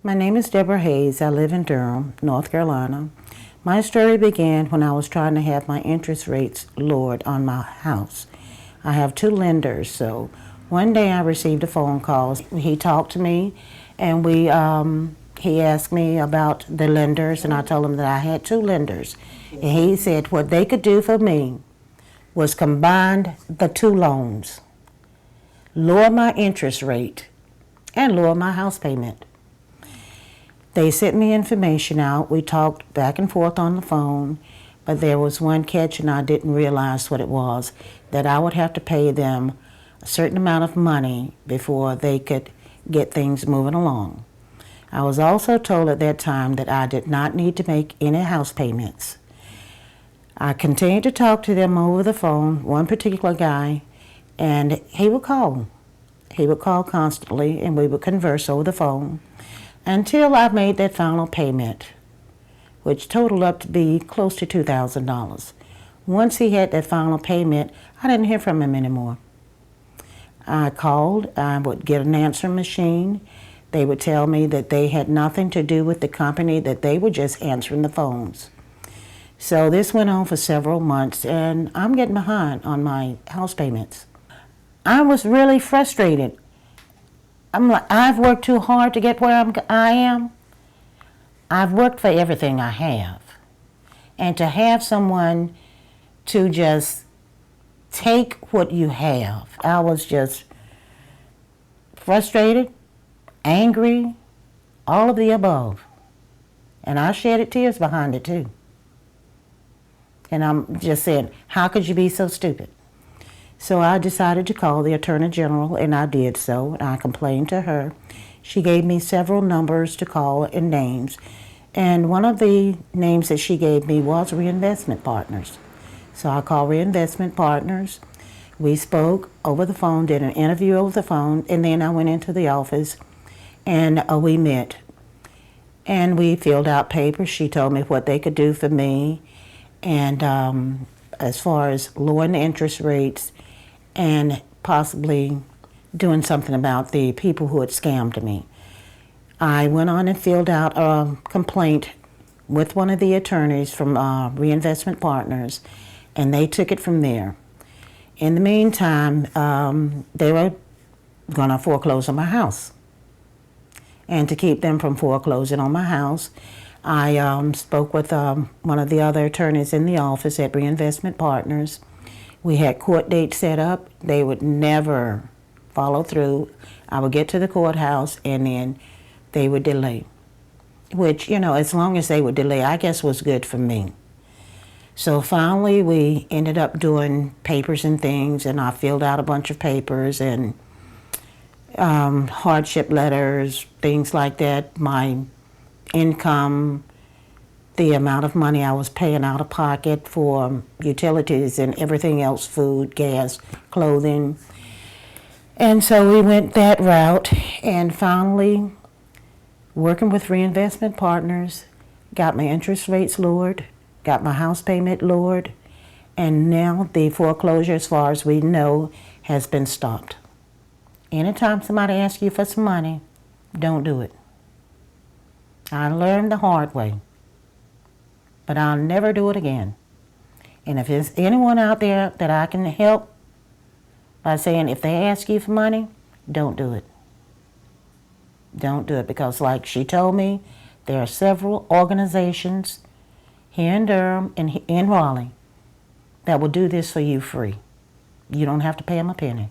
My name is Deborah Hayes. I live in Durham, North Carolina. My story began when I was trying to have my interest rates lowered on my house. I have two lenders, so one day I received a phone call. He talked to me, and he asked me about the lenders, and I told him that I had two lenders. And he said what they could do for me was combine the two loans, lower my interest rate, and lower my house payment. They sent me information out. We talked back and forth on the phone, but there was one catch, and I didn't realize what it was, that I would have to pay them a certain amount of money before they could get things moving along. I was also told at that time that I did not need to make any house payments. I continued to talk to them over the phone, one particular guy, and he would call. He would call constantly, and we would converse over the phone until I made that final payment, which totaled up to be close to $2,000. Once he had that final payment, I didn't hear from him anymore. I called, I would get an answering machine. They would tell me that they had nothing to do with the company, that they were just answering the phones. So this went on for several months, and I'm getting behind on my house payments. I was really frustrated. I'm like, I've worked too hard to get where I am. I've worked for everything I have. And to have someone to just take what you have, I was just frustrated, angry, all of the above. And I shedded tears behind it too. And I'm just saying, how could you be so stupid? So I decided to call the Attorney General, and I did so, and I complained to her. She gave me several numbers to call and names, and one of the names that she gave me was Reinvestment Partners. So I called Reinvestment Partners. We spoke over the phone, did an interview over the phone, and then I went into the office, and we met. And we filled out papers. She told me what they could do for me, and as far as lowering the interest rates, and possibly doing something about the people who had scammed me. I went on and filled out a complaint with one of the attorneys from Reinvestment Partners, and they took it from there. In the meantime, they were going to foreclose on my house. And to keep them from foreclosing on my house, I spoke with one of the other attorneys in the office at Reinvestment Partners. We had court dates set up. They would never follow through. I would get to the courthouse, and then they would delay, which, as long as they would delay, I guess was good for me. So finally, we ended up doing papers and things, and I filled out a bunch of papers and hardship letters, things like that, my income, the amount of money I was paying out of pocket for utilities and everything else, food, gas, clothing. And so we went that route, and finally, working with Reinvestment Partners, got my interest rates lowered, got my house payment lowered, and now the foreclosure, as far as we know, has been stopped. Anytime somebody asks you for some money, don't do it. I learned the hard way, but I'll never do it again. And if there's anyone out there that I can help by saying, if they ask you for money, don't do it. Don't do it, because like she told me, there are several organizations here in Durham and in Raleigh that will do this for you free. You don't have to pay them a penny.